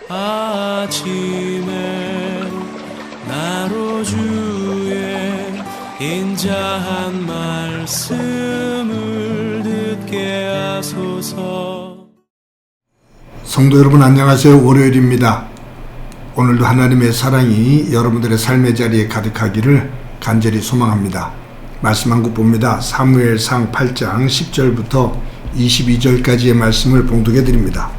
아침에 나로 주의 인자한 말씀을 듣게 하소서. 성도 여러분 안녕하세요. 월요일입니다. 오늘도 하나님의 사랑이 여러분들의 삶의 자리에 가득하기를 간절히 소망합니다. 말씀 한 국 봅니다. 사무엘상 8장 10절부터 22절까지의 말씀을 봉독해 드립니다.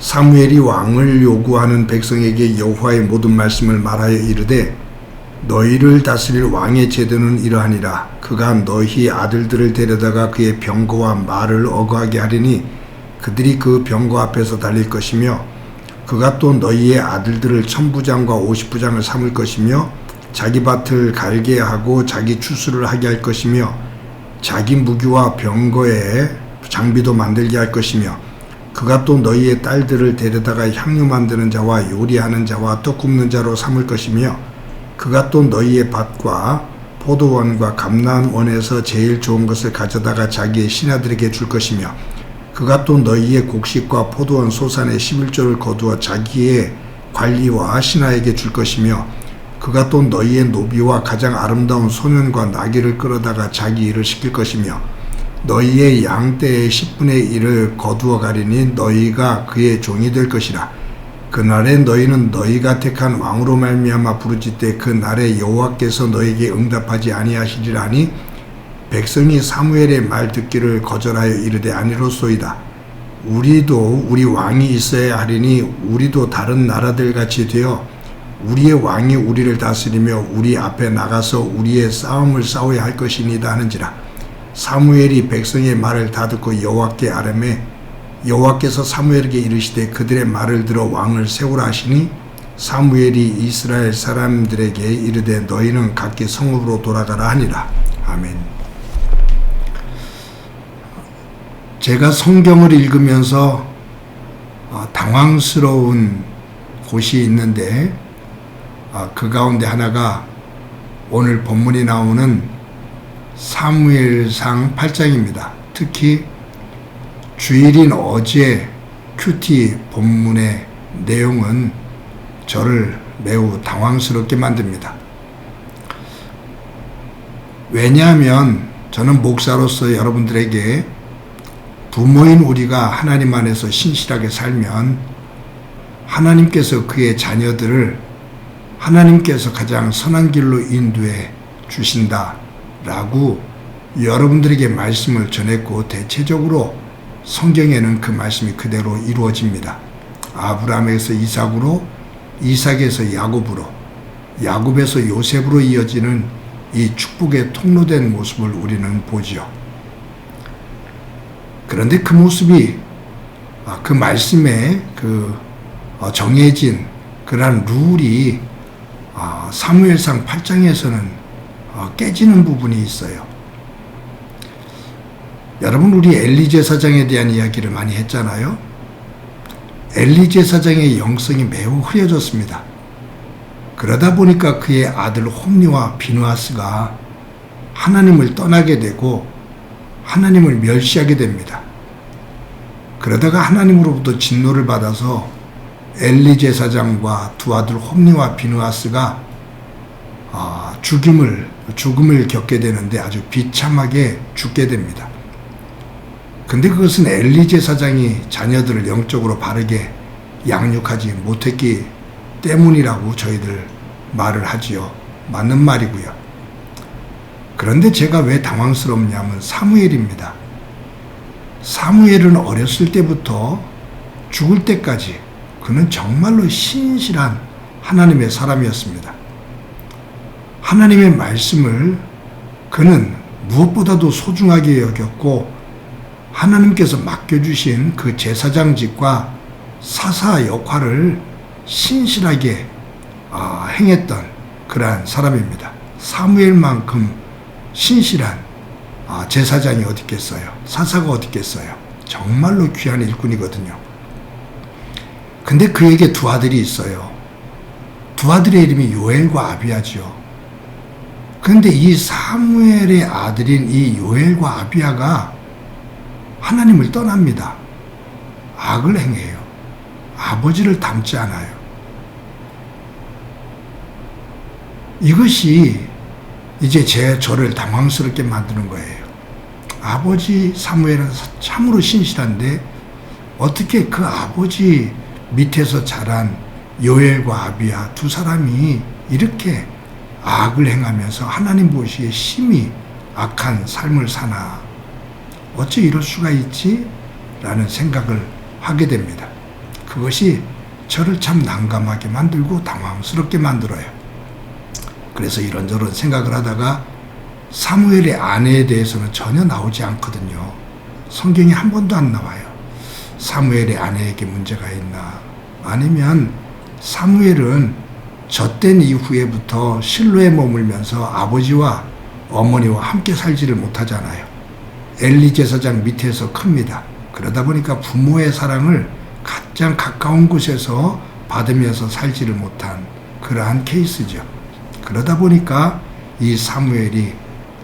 사무엘이 왕을 요구하는 백성에게 여호와의 모든 말씀을 말하여 이르되 너희를 다스릴 왕의 제도는 이러하니라. 그가 너희 아들들을 데려다가 그의 병거와 말을 어거하게 하리니 그들이 그 병거 앞에서 달릴 것이며 그가 또 너희의 아들들을 1000부장과 50부장을 삼을 것이며 자기 밭을 갈게 하고 자기 추수를 하게 할 것이며 자기 무기와 병거에 장비도 만들게 할 것이며 그가 또 너희의 딸들을 데려다가 향유 만드는 자와 요리하는 자와 떡 굽는 자로 삼을 것이며 그가 또 너희의 밭과 포도원과 감람원에서 제일 좋은 것을 가져다가 자기의 신하들에게 줄 것이며 그가 또 너희의 곡식과 포도원 소산의 11조를 거두어 자기의 관리와 신하에게 줄 것이며 그가 또 너희의 노비와 가장 아름다운 소년과 나귀를 끌어다가 자기 일을 시킬 것이며 너희의 양떼의 10분의 1을 거두어 가리니 너희가 그의 종이 될 것이라. 그날에 너희는 너희가 택한 왕으로 말미암아 부르짖되 그 날에 여호와께서 너희에게 응답하지 아니하시리라 하니 백성이 사무엘의 말 듣기를 거절하여 이르되 아니로소이다. 우리도 우리 왕이 있어야 하리니 우리도 다른 나라들 같이 되어 우리의 왕이 우리를 다스리며 우리 앞에 나가서 우리의 싸움을 싸워야 할 것이니이다 하는지라. 사무엘이 백성의 말을 다 듣고 여호와께 아뢰매 여호와께서 사무엘에게 이르시되 그들의 말을 들어 왕을 세우라 하시니 사무엘이 이스라엘 사람들에게 이르되 너희는 각기 성읍으로 돌아가라 하니라. 아멘. 제가 성경을 읽으면서 당황스러운 곳이 있는데 그 가운데 하나가 오늘 본문이 나오는 사무엘상 8장입니다. 특히 주일인 어제 큐티 본문의 내용은 저를 매우 당황스럽게 만듭니다. 왜냐하면 저는 목사로서 여러분들에게 부모인 우리가 하나님 안에서 신실하게 살면 하나님께서 그의 자녀들을 하나님께서 가장 선한 길로 인도해 주신다라고 여러분들에게 말씀을 전했고 대체적으로 성경에는 그 말씀이 그대로 이루어집니다. 아브라함에서 이삭으로, 이삭에서 야곱으로, 야곱에서 요셉으로 이어지는 이 축복의 통로된 모습을 우리는 보지요. 그런데 그 모습이 그 말씀에 정해진 그러한 룰이 사무엘상 8장에서는 깨지는 부분이 있어요. 여러분 우리 엘리 제사장에 대한 이야기를 많이 했잖아요. 엘리 제사장의 영성이 매우 흐려졌습니다. 그러다 보니까 그의 아들 홈리와 비느하스가 하나님을 떠나게 되고 하나님을 멸시하게 됩니다. 그러다가 하나님으로부터 진노를 받아서 엘리 제사장과 두 아들 홈리와 비느하스가 죽음을 겪게 되는데 아주 비참하게 죽게 됩니다. 근데 그것은 엘리 제사장이 자녀들을 영적으로 바르게 양육하지 못했기 때문이라고 저희들 말을 하지요. 맞는 말이고요. 그런데 제가 왜 당황스럽냐면 사무엘입니다. 사무엘은 어렸을 때부터 죽을 때까지 그는 정말로 신실한 하나님의 사람이었습니다. 하나님의 말씀을 그는 무엇보다도 소중하게 여겼고 하나님께서 맡겨주신 그 제사장직과 사사 역할을 신실하게 행했던 그러한 사람입니다. 사무엘만큼 신실한 제사장이 어디 있겠어요? 사사가 어디 있겠어요? 정말로 귀한 일꾼이거든요. 근데 그에게 두 아들이 있어요. 두 아들의 이름이 요엘과 아비야지요. 그런데 이 사무엘의 아들인 이 요엘과 아비야가 하나님을 떠납니다. 악을 행해요. 아버지를 닮지 않아요. 이것이 이제 저를 당황스럽게 만드는 거예요. 아버지 사무엘은 참으로 신실한데 어떻게 그 아버지 밑에서 자란 요엘과 아비야 두 사람이 이렇게 악을 행하면서 하나님 보시기에 심히 악한 삶을 사나? 어째 이럴 수가 있지? 라는 생각을 하게 됩니다. 그것이 저를 참 난감하게 만들고 당황스럽게 만들어요. 그래서 이런저런 생각을 하다가 사무엘의 아내에 대해서는 전혀 나오지 않거든요. 성경에 한 번도 안 나와요. 사무엘의 아내에게 문제가 있나? 아니면 사무엘은 젖된 이후에부터 실로에 머물면서 아버지와 어머니와 함께 살지를 못하잖아요. 엘리 제사장 밑에서 큽니다. 그러다 보니까 부모의 사랑을 가장 가까운 곳에서 받으면서 살지를 못한 그러한 케이스죠. 그러다 보니까 이 사무엘이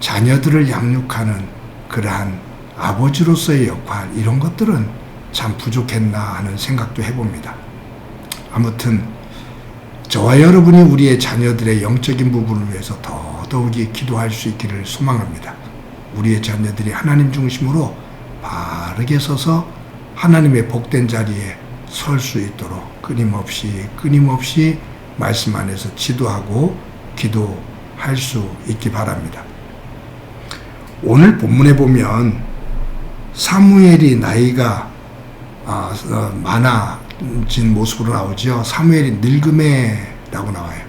자녀들을 양육하는 그러한 아버지로서의 역할, 이런 것들은 참 부족했나 하는 생각도 해봅니다. 아무튼 저와 여러분이 우리의 자녀들의 영적인 부분을 위해서 더더욱이 기도할 수 있기를 소망합니다. 우리의 자녀들이 하나님 중심으로 바르게 서서 하나님의 복된 자리에 설 수 있도록 끊임없이 말씀 안에서 지도하고 기도할 수 있기 바랍니다. 오늘 본문에 보면 사무엘이 나이가 많아진 모습으로 나오죠. 사무엘이 늙음에라고 나와요.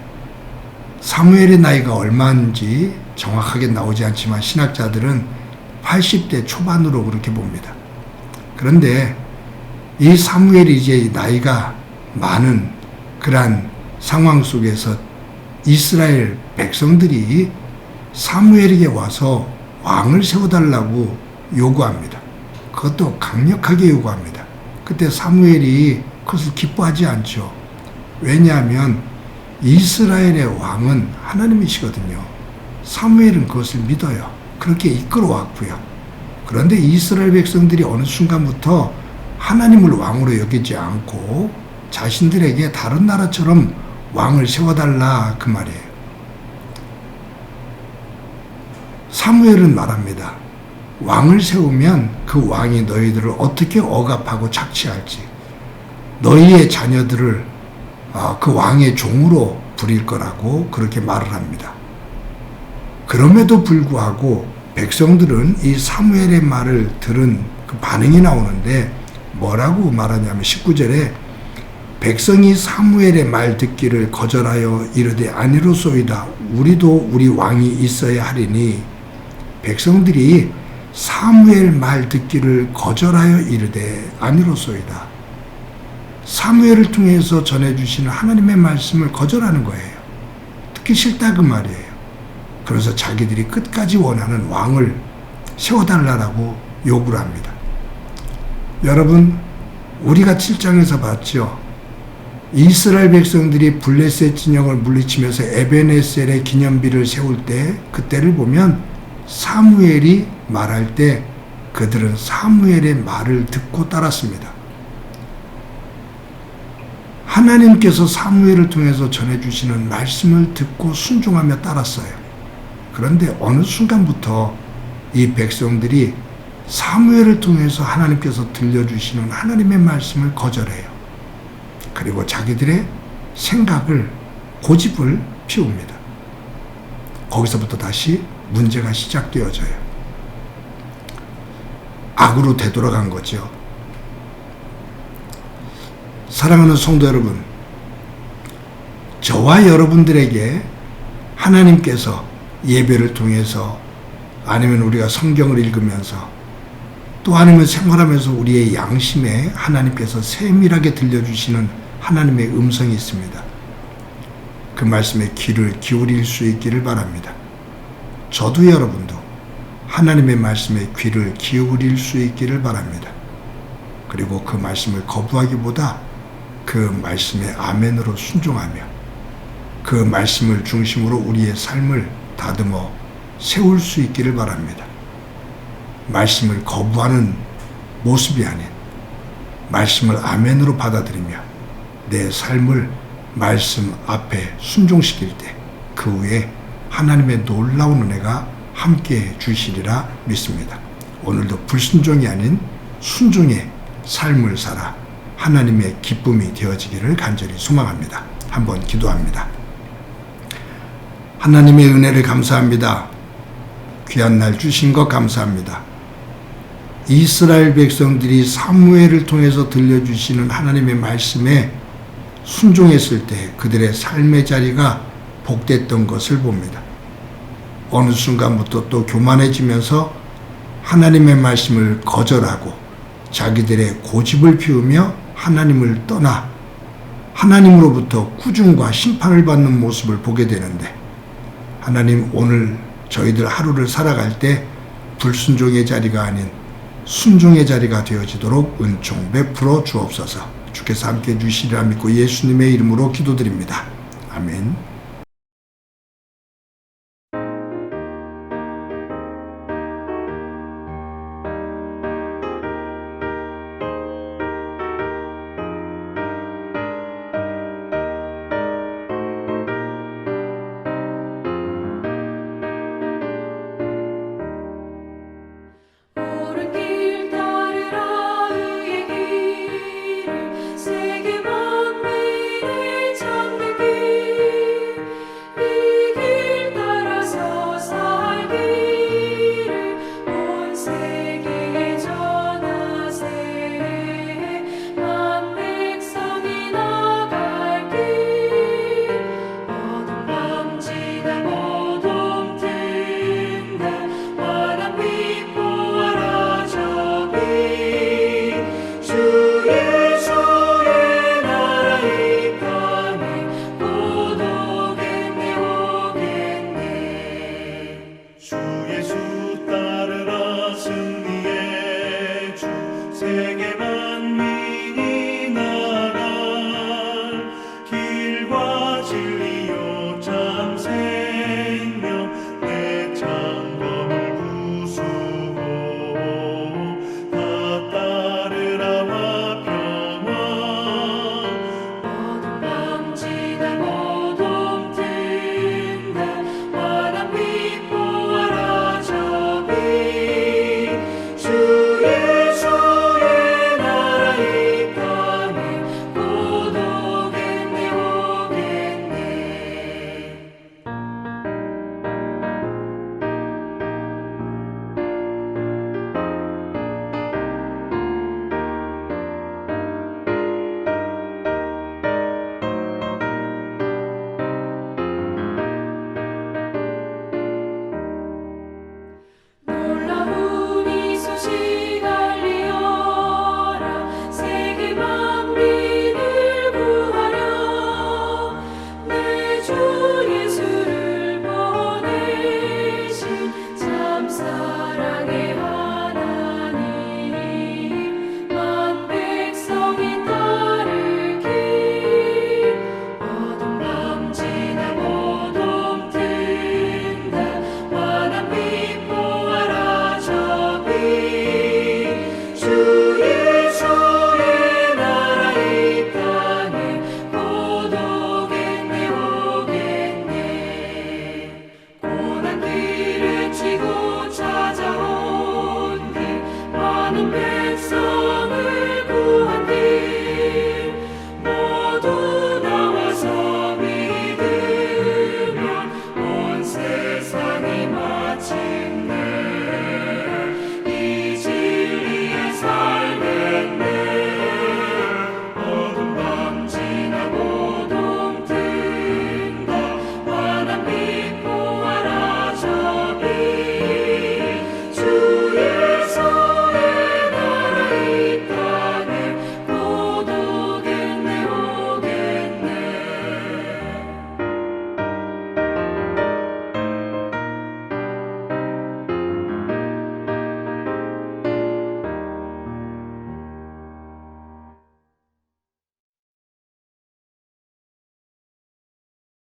사무엘의 나이가 얼마인지 정확하게 나오지 않지만 신학자들은 80대 초반으로 그렇게 봅니다. 그런데 이 사무엘이 이제 나이가 많은 그러한 상황 속에서 이스라엘 백성들이 사무엘에게 와서 왕을 세워달라고 요구합니다. 그것도 강력하게 요구합니다. 그때 사무엘이 그것을 기뻐하지 않죠. 왜냐하면 이스라엘의 왕은 하나님이시거든요. 사무엘은 그것을 믿어요. 그렇게 이끌어왔고요. 그런데 이스라엘 백성들이 어느 순간부터 하나님을 왕으로 여기지 않고 자신들에게 다른 나라처럼 왕을 세워달라 그 말이에요. 사무엘은 말합니다. 왕을 세우면 그 왕이 너희들을 어떻게 억압하고 착취할지, 너희의 자녀들을 그 왕의 종으로 부릴 거라고 그렇게 말을 합니다. 그럼에도 불구하고 백성들은 이 사무엘의 말을 들은 그 반응이 나오는데 뭐라고 말하냐면 19절에 백성이 사무엘의 말 듣기를 거절하여 이르되 아니로소이다. 우리도 우리 왕이 있어야 하리니, 백성들이 사무엘 말 듣기를 거절하여 이르되 아니로소이다. 사무엘을 통해서 전해주시는 하나님의 말씀을 거절하는 거예요. 듣기 싫다 그 말이에요. 그래서 자기들이 끝까지 원하는 왕을 세워달라고 요구를 합니다. 여러분, 우리가 7장에서 봤죠. 이스라엘 백성들이 블레셋 진영을 물리치면서 에벤에셀의 기념비를 세울 때 그때를 보면 사무엘이 말할 때 그들은 사무엘의 말을 듣고 따랐습니다. 하나님께서 사무엘을 통해서 전해주시는 말씀을 듣고 순종하며 따랐어요. 그런데 어느 순간부터 이 백성들이 사무엘을 통해서 하나님께서 들려주시는 하나님의 말씀을 거절해요. 그리고 자기들의 생각을, 고집을 피웁니다. 거기서부터 다시 문제가 시작되어져요. 악으로 되돌아간 거죠. 사랑하는 성도 여러분, 저와 여러분들에게 하나님께서 예배를 통해서, 아니면 우리가 성경을 읽으면서, 또 아니면 생활하면서 우리의 양심에 하나님께서 세밀하게 들려주시는 하나님의 음성이 있습니다. 그 말씀에 귀를 기울일 수 있기를 바랍니다. 저도 여러분도 하나님의 말씀에 귀를 기울일 수 있기를 바랍니다. 그리고 그 말씀을 거부하기보다 그 말씀에 아멘으로 순종하며 그 말씀을 중심으로 우리의 삶을 다듬어 세울 수 있기를 바랍니다. 말씀을 거부하는 모습이 아닌 말씀을 아멘으로 받아들이며 내 삶을 말씀 앞에 순종시킬 때 그 후에 하나님의 놀라운 은혜가 함께 주시리라 믿습니다. 오늘도 불순종이 아닌 순종의 삶을 살아 하나님의 기쁨이 되어지기를 간절히 소망합니다. 한번 기도합니다. 하나님의 은혜를 감사합니다. 귀한 날 주신 것 감사합니다. 이스라엘 백성들이 사무엘을 통해서 들려주시는 하나님의 말씀에 순종했을 때 그들의 삶의 자리가 복됐던 것을 봅니다. 어느 순간부터 또 교만해지면서 하나님의 말씀을 거절하고 자기들의 고집을 피우며 하나님을 떠나 하나님으로부터 꾸중과 심판을 받는 모습을 보게 되는데, 하나님 오늘 저희들 하루를 살아갈 때 불순종의 자리가 아닌 순종의 자리가 되어지도록 은총 베풀어 주옵소서. 주께서 함께 해주시리라 믿고 예수님의 이름으로 기도드립니다. 아멘.